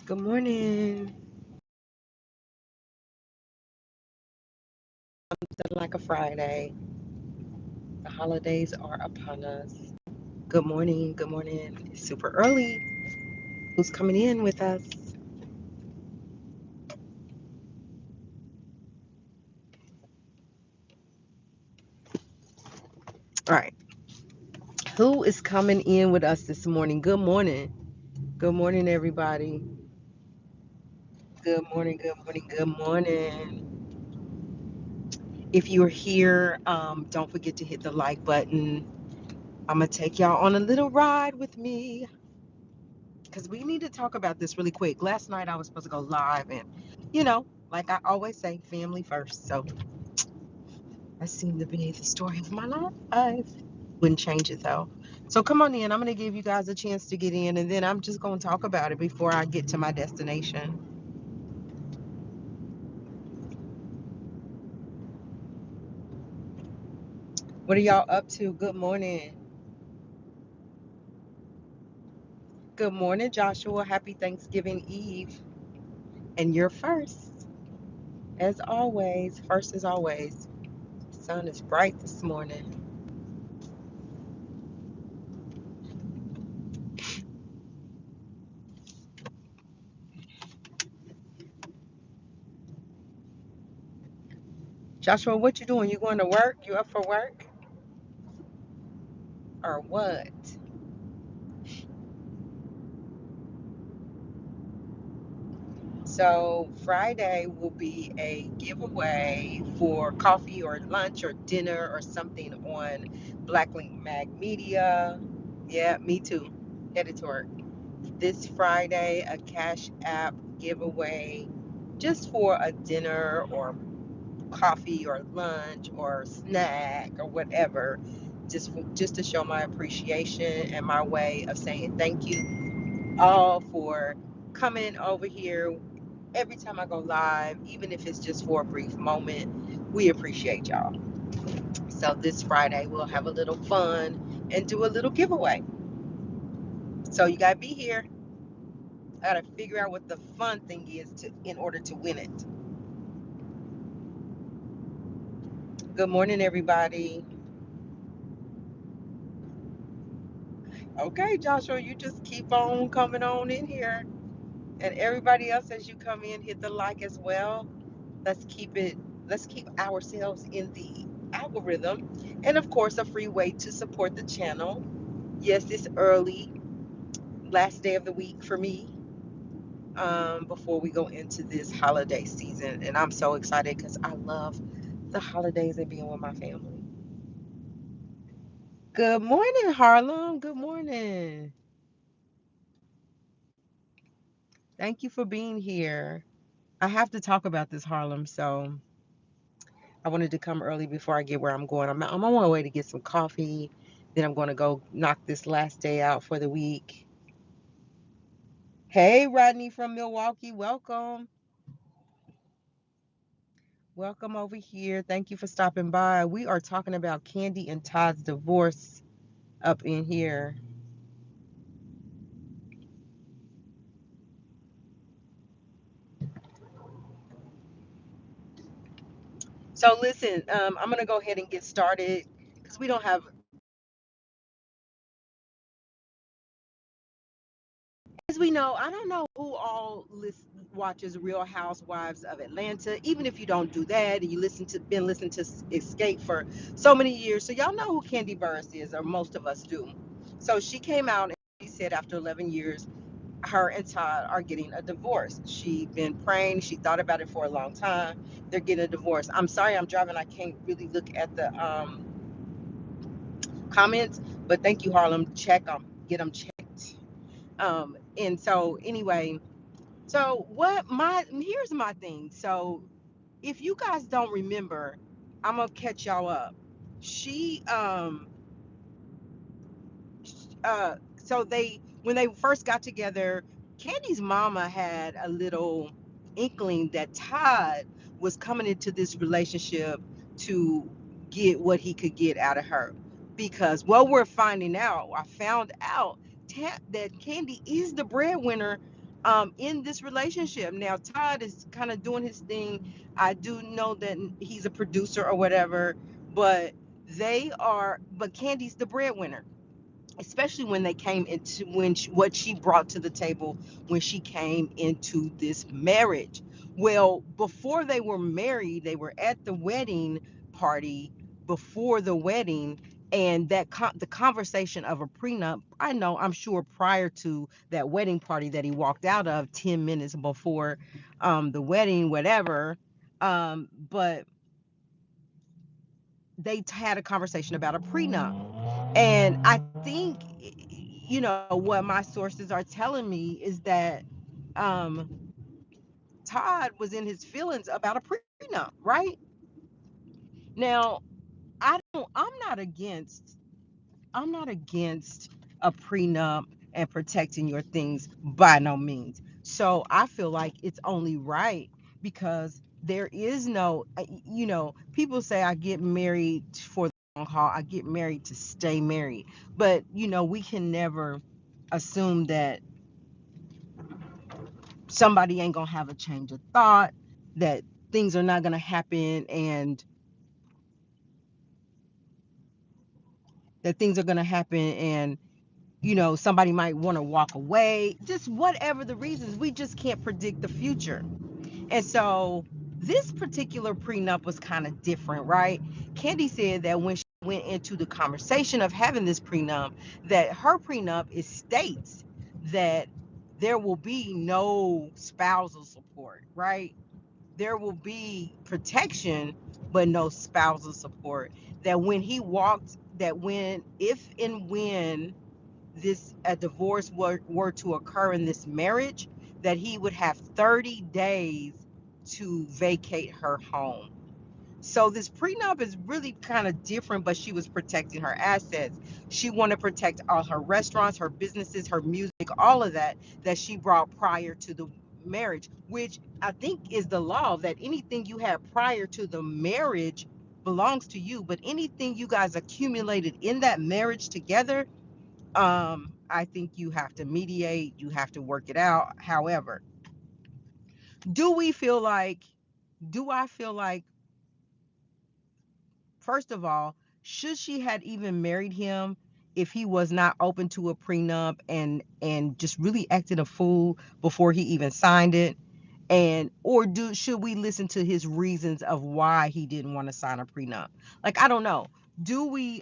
Good morning. Something like a Friday. The holidays are upon us. Good morning. Good morning. It's super early. Who's coming in with us? All right. Who is coming in with us this morning? Good morning. Good morning, everybody. Good morning. Good morning. Good morning. If you're here, don't forget to hit the like button. I'm going to take y'all on a little ride with me because we need to talk about this really quick. Last night I was supposed to go live, and like I always say, family first. So that seemed to be the story of my life. Wouldn't change it though. So come on in. I'm going to give you guys a chance to get in, and then I'm just going to talk about it before I get to my destination. What are y'all up to? Good morning. Good morning, Joshua. Happy Thanksgiving Eve. And you're first, as always. First as always. The sun is bright this morning. Joshua, what you doing? You going to work? You up for work? Or what? So Friday will be a giveaway for coffee or lunch or dinner or something on Blacklink Mag Media. Yeah, me too. Headed to work. This Friday, a Cash App giveaway just for a dinner or coffee or lunch or snack or whatever. Just to show my appreciation and my way of saying thank you all for coming over here every time I go live, even if it's just for a brief moment. We appreciate y'all. So this Friday we'll have a little fun and do a little giveaway. So you gotta be here. I gotta figure out what the fun thing is to in order to win it. Good morning, everybody. Okay, Joshua, you just keep on coming on in here. And everybody else, as you come in, hit the like as well. Let's keep it, let's keep ourselves in the algorithm. And of course, a free way to support the channel. Yes, it's early, last day of the week for me, before we go into this holiday season. And I'm so excited because I love the holidays and being with my family. Good morning, Harlem. Good morning. Thank you for being here. I have to talk about this, Harlem. So I wanted to come early before I get where I'm going. I'm on my way to get some coffee. Then I'm going to go knock this last day out for the week. Hey, Rodney from Milwaukee. Welcome. Welcome over here. Thank you for stopping by. We are talking about Kandi and Todd's divorce up in here. So listen, I'm going to go ahead and get started because we don't have, as we know, I don't know who all watches Real Housewives of Atlanta. Even if you don't do that and you been listening to Escape for so many years, so y'all know who Kandi Burrus is, or most of us do. So she came out and she said after 11 years, her and Todd are getting a divorce. She'd been praying. She thought about it for a long time. They're getting a divorce. I'm sorry, I'm driving. I can't really look at the comments, but thank you, Harlem. Check them, get them checked. And so anyway. So here's my thing. So if you guys don't remember, I'm gonna catch y'all up. She so they when they first got together, Candy's mama had a little inkling that Todd was coming into this relationship to get what he could get out of her. Because what we're finding out, I found out that Candy is the breadwinner in this relationship. Now Todd is kind of doing his thing. I do know that he's a producer or whatever, but but Candy's the breadwinner, especially when they came into what she brought to the table when she came into this marriage. Well, before they were married, they were at the wedding party before the wedding, and the conversation of a prenup. I'm sure prior to that wedding party that he walked out of 10 minutes before the wedding, whatever. But they had a conversation about a prenup, and I think, what my sources are telling me is that um, Todd was in his feelings about a prenup, right? Now, I'm not against, a prenup and protecting your things by no means. So I feel like it's only right because there is no, people say I get married for the long haul, I get married to stay married. But, we can never assume that somebody ain't gonna have a change of thought, that things are not gonna happen, and that things are gonna happen, and somebody might want to walk away, just whatever the reasons. We just can't predict the future. And so this particular prenup was kind of different, right? Candy said that when she went into the conversation of having this prenup, that her prenup it states that there will be no spousal support, right? There will be protection, but no spousal support. That when he walked, that when, if and when this a divorce were to occur in this marriage, that he would have 30 days to vacate her home. So this prenup is really kind of different, but she was protecting her assets. She wanted to protect all her restaurants, her businesses, her music, all of that she brought prior to the marriage, which I think is the law, that anything you have prior to the marriage belongs to you, but anything you guys accumulated in that marriage together, I think you have to mediate, you have to work it out. However, do we feel like, do I feel like, first of all, should she had even married him if he was not open to a prenup and just really acted a fool before he even signed it? And or do should we listen to his reasons of why he didn't want to sign a prenup? Like, I don't know. Do we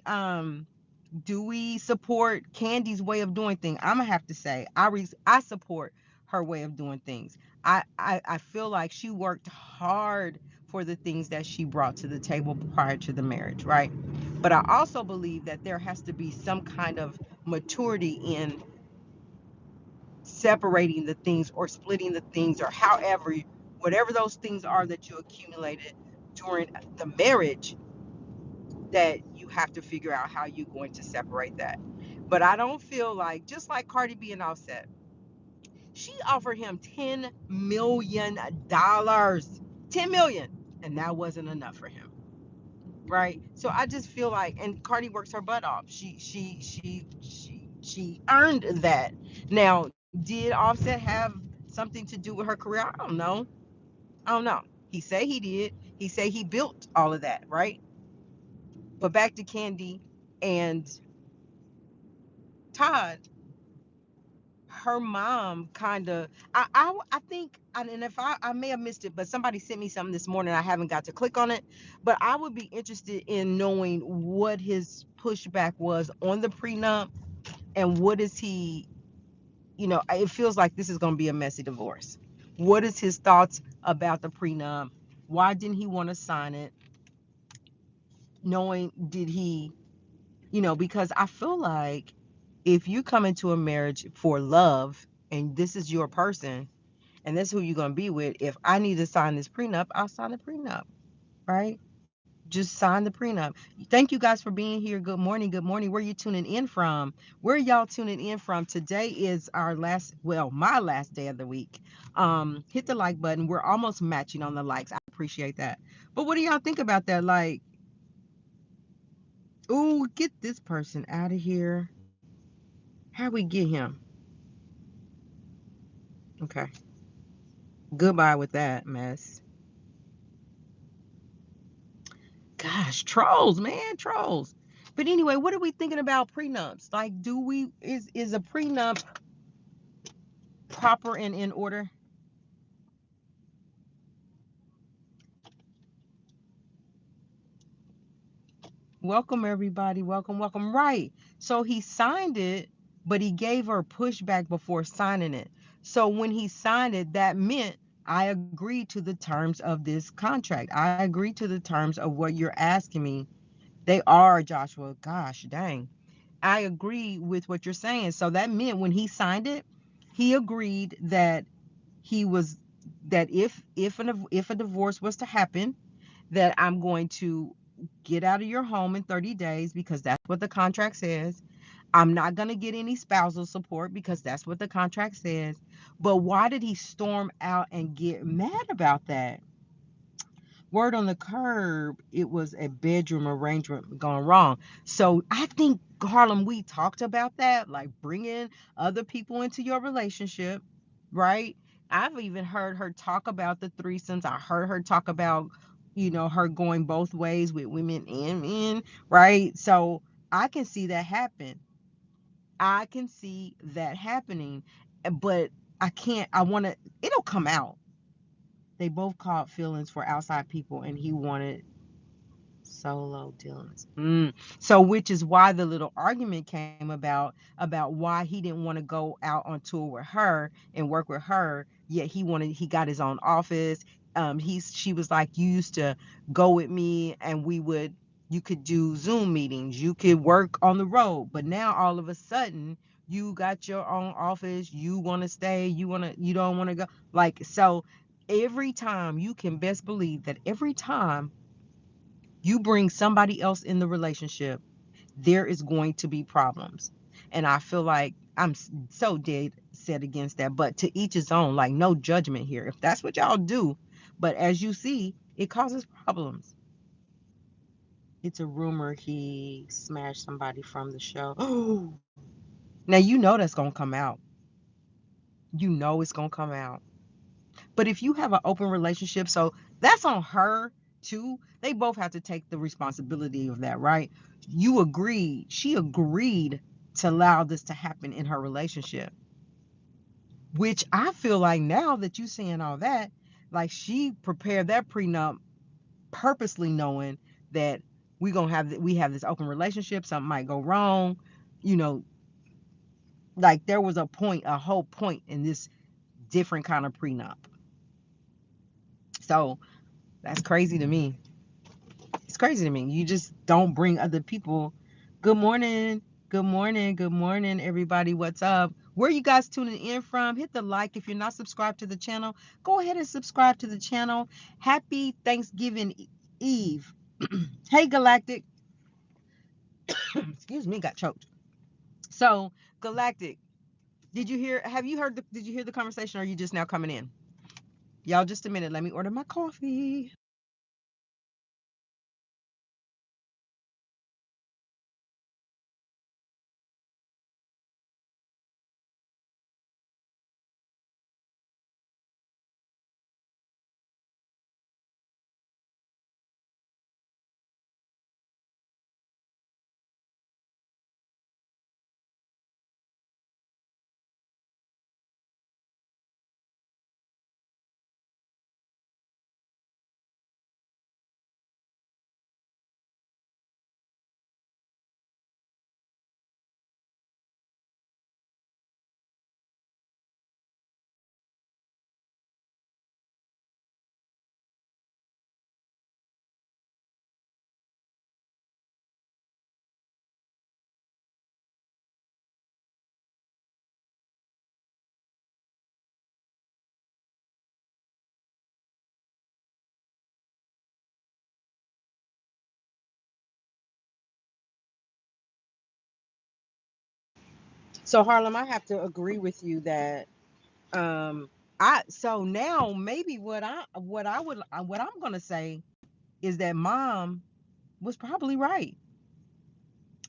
support Candy's way of doing things? I'm gonna have to say I support her way of doing things. I feel like she worked hard for the things that she brought to the table prior to the marriage, right? But I also believe that there has to be some kind of maturity in separating the things or splitting the things, or however, whatever those things are that you accumulated during the marriage, that you have to figure out how you're going to separate that. But I don't feel like, just like Cardi B and Offset, she offered him $10 million, 10 million, and that wasn't enough for him, right? So I just feel like, and Cardi works her butt off. She earned that. Now, did Offset have something to do with her career? I don't know. I don't know. He say he did. He say he built all of that, right? But back to Candy and Todd, her mom kind of, I think, and if I may have missed it, but somebody sent me something this morning, I haven't got to click on it, but I would be interested in knowing what his pushback was on the prenup, and what is he, it feels like this is going to be a messy divorce. What is his thoughts about the prenup? Why didn't he want to sign it? Knowing, did he, because I feel like if you come into a marriage for love and this is your person and that's who you're going to be with, if I need to sign this prenup, I'll sign the prenup, right? Just sign the prenup. Thank you guys for being here. Good morning. Good morning. Where are you tuning in from? Where are y'all tuning in from? Today is our my last day of the week. Hit the like button. We're almost matching on the likes. I appreciate that. But what do y'all think about that? Like, ooh, get this person out of here. How we get him? Okay. Goodbye with that mess. Gosh, trolls, man, trolls. But anyway, what are we thinking about prenups? Like, do we is a prenup proper and in order? Welcome everybody. Welcome, welcome. Right. So he signed it, but he gave her pushback before signing it. So when he signed it, that meant I agreed to the terms of this contract. I agree to the terms of what you're asking me. They are, Joshua. Gosh, dang. I agree with what you're saying. So that meant when he signed it, he agreed that he was that if a divorce was to happen, that I'm going to get out of your home in 30 days because that's what the contract says. I'm not going to get any spousal support because that's what the contract says. But why did he storm out and get mad about that? Word on the curb, it was a bedroom arrangement gone wrong. So I think, Harlem, we talked about that, like bringing other people into your relationship, right? I've even heard her talk about the threesomes. I heard her talk about, her going both ways with women and men, right? So I can see that happen. I can see that happening, but I want to, it'll come out. They both caught feelings for outside people, and he wanted solo dealings. So, which is why the little argument came about why he didn't want to go out on tour with her and work with her. Yet he got his own office. She was like, you used to go with me, and you could do Zoom meetings, you could work on the road, but now all of a sudden you got your own office. You want to stay. You don't want to go. Like so, every time you can best believe that every time you bring somebody else in the relationship, there is going to be problems. And I feel like I'm so dead set against that. But to each his own, like no judgment here. If that's what y'all do, but as you see, it causes problems. It's a rumor he smashed somebody from the show. Oh, now you know that's gonna come out. You know it's gonna come out. But if you have an open relationship, so that's on her too. They both have to take the responsibility of that, right? She agreed to allow this to happen in her relationship, which I feel like now that you saying all that, like she prepared that prenup purposely knowing that we have this open relationship, something might go wrong, you know, like there was a whole point in this different kind of prenup. So that's crazy to me. It's crazy to me. You just don't bring other people. Good morning. Good morning. Good morning, everybody. What's up? Where are you guys tuning in from? Hit the like. If you're not subscribed to the channel, go ahead and subscribe to the channel. Happy Thanksgiving Eve. Hey, Galactic. Excuse me, got choked. So, Galactic, did you hear the conversation or are you just now coming in? Y'all, just a minute. Let me order my coffee. So, Harlem, I have to agree with you that I so now maybe what I'm gonna say is that mom was probably right.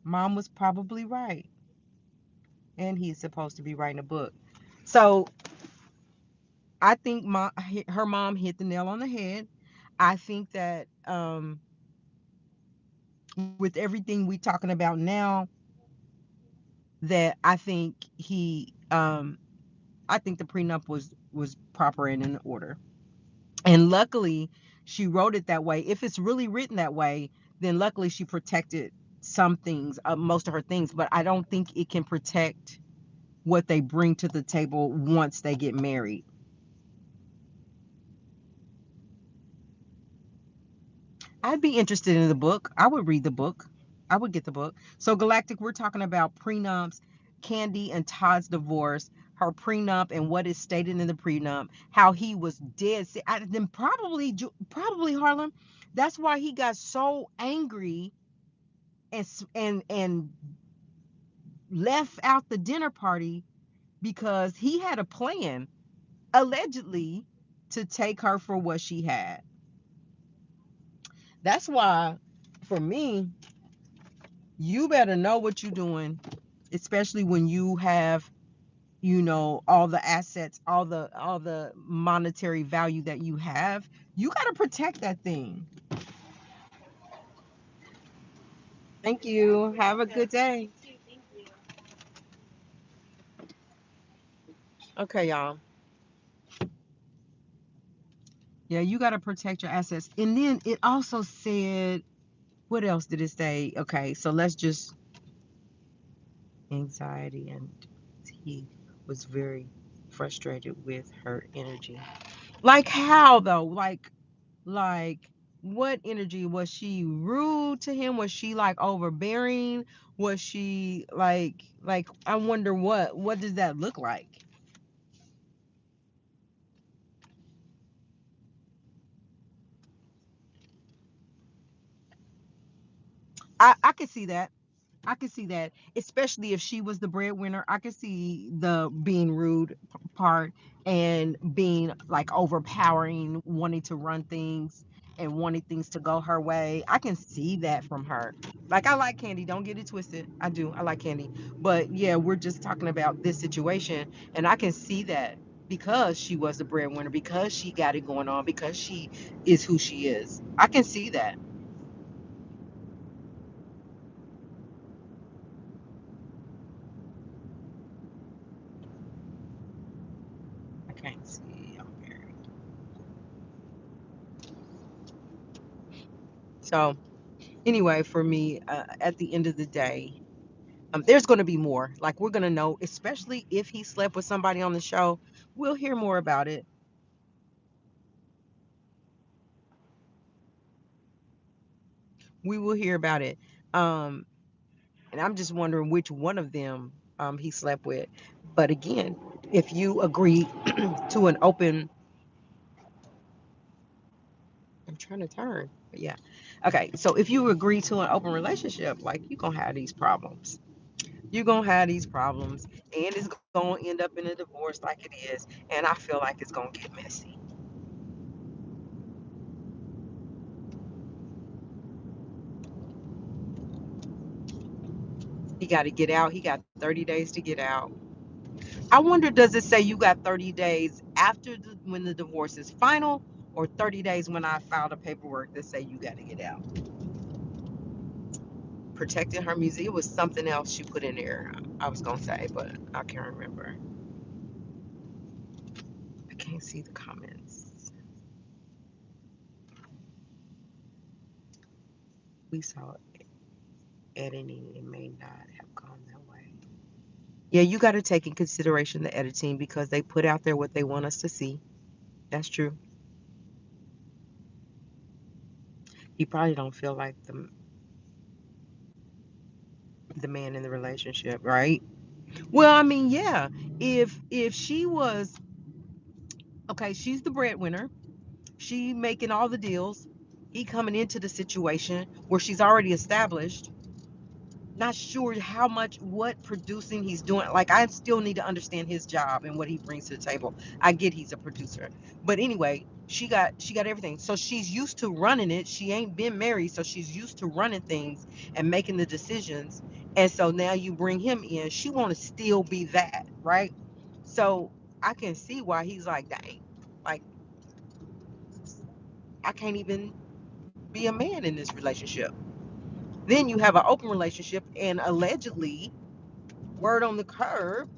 Mom was probably right, and he's supposed to be writing a book. So I think her mom hit the nail on the head. I think that with everything we talking about now, that I think the prenup was proper and in order. And luckily, she wrote it that way. If it's really written that way, then luckily she protected some things, most of her things. But I don't think it can protect what they bring to the table once they get married. I'd be interested in the book. I would read the book. I would get the book. So Galactic, we're talking about prenups, Kandi and Todd's divorce, her prenup and what is stated in the prenup, how he was dead. Then probably Harlem. That's why he got so angry and left out the dinner party, because he had a plan, allegedly, to take her for what she had. That's why, for me, you better know what you're doing, especially when you have, all the assets, all the monetary value that you have. You got to protect that thing. Thank you. Have a good day. Okay, y'all. Yeah, you got to protect your assets. And then it also said, what else did it say? Okay, so let's just anxiety, and he was very frustrated with her energy. Like how though? Like what energy? Was she rude to him? Was she like overbearing? Was she like I wonder what does that look like? I could see that. I could see that, especially if she was the breadwinner. I could see the being rude part and being like overpowering, wanting to run things and wanting things to go her way. I can see that from her. Like I like Candy, don't get it twisted. I do. I like Candy. But yeah, we're just talking about this situation, and I can see that because she was the breadwinner, because she got it going on, because she is who she is. I can see that. I can't see. I'm married. So anyway, for me, at the end of the day, there's going to be more. Like we're going to know, especially if he slept with somebody on the show. We'll hear more about it. We will hear about it. Um, and I'm just wondering which one of them he slept with. But again, if you agree to an open, I'm trying to turn. But yeah. Okay. So if you agree to an open relationship, like you're going to have these problems. You're going to have these problems, and it's going to end up in a divorce like it is. And I feel like it's going to get messy. He got to get out. He got 30 days to get out. I wonder, does it say you got 30 days after when the divorce is final, or 30 days when I filed the paperwork that say you got to get out? Protecting her music. It was something else she put in there. I was going to say, but I can't remember. I can't see the comments. We saw editing. It may not have gone that way. Yeah, you got to take in consideration the editing because they put out there what they want us to see. That's true. He probably don't feel like the man in the relationship, right? Well, I mean, yeah. If she was okay, she's the breadwinner. She making all the deals. He coming into the situation where she's already established. Not sure how much what producing he's doing. Like I still need to understand his job and what he brings to the table. I get he's a producer, but anyway, she got everything. So she's used to running it. She ain't been married, so she's used to running things and making the decisions. And so now you bring him in. She want to still be that, right? So I can see why he's like, dang. Like, I can't even be a man in this relationship. Then you have an open relationship, and allegedly, word on the curb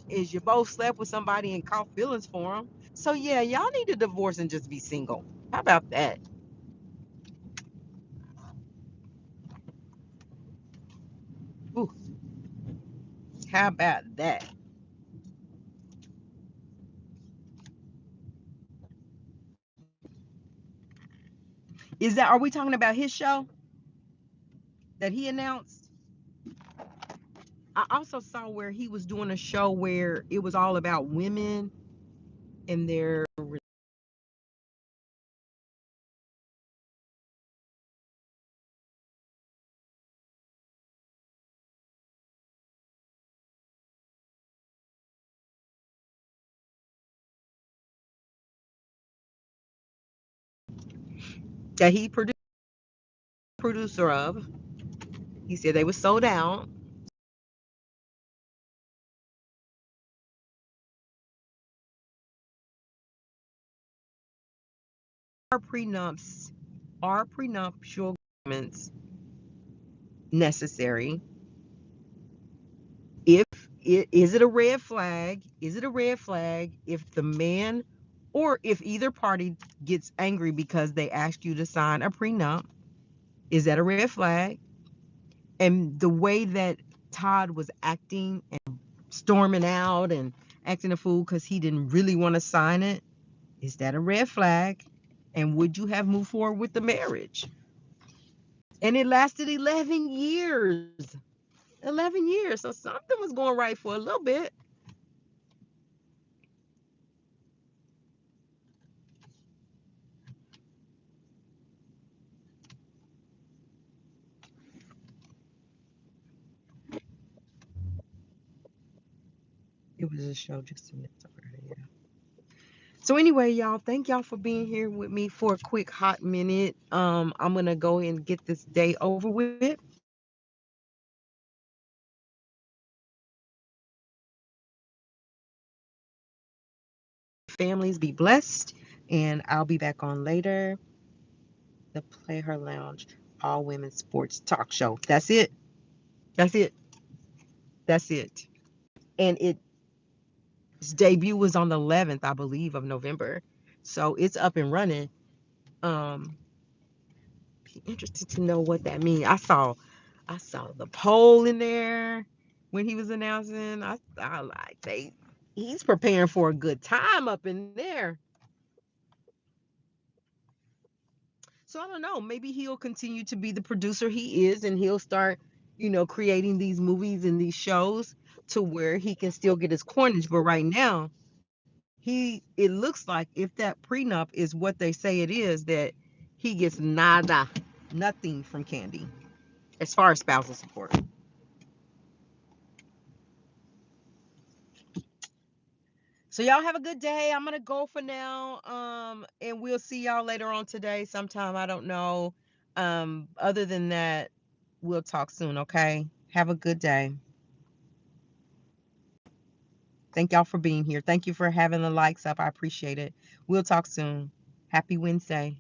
is you both slept with somebody and caught feelings for them. So yeah, y'all need to divorce and just be single. How about that? Ooh, how about that? Is that, are we talking about his show that he announced? I also saw where he was doing a show where it was all about women and their, that he producer of. He said they were sold out. Are prenups, are prenuptial agreements necessary? If it is it a red flag? Is it a red flag if the man or if either party gets angry because they asked you to sign a prenup? Is that a red flag? And the way that Todd was acting and storming out and acting a fool because he didn't really want to sign it, is that a red flag? And would you have moved forward with the marriage? And it lasted 11 years. 11 years. So something was going right for a little bit. It was a show just a minute. Yeah. So anyway, y'all, thank y'all for being here with me for a quick hot minute. I'm gonna go and get this day over with. Families be blessed, and I'll be back on later. The Play Her Lounge, all women sports talk show. That's it. That's it. That's it. And its debut was on the 11th, I believe, of November. So it's up and running. Um, be interested to know what that means. I saw the poll in there when he was announcing. I like he's preparing for a good time up in there. So I don't know. Maybe he'll continue to be the producer he is, and he'll start, creating these movies and these shows to where he can still get his coinage. But right now, it looks like if that prenup is what they say it is, that he gets nada, nothing from Kandi as far as spousal support. So y'all have a good day. I'm gonna go for now. And we'll see y'all later on today sometime. I don't know. Other than that, we'll talk soon, okay? Have a good day. Thank y'all for being here. Thank you for having the likes up. I appreciate it. We'll talk soon. Happy Wednesday.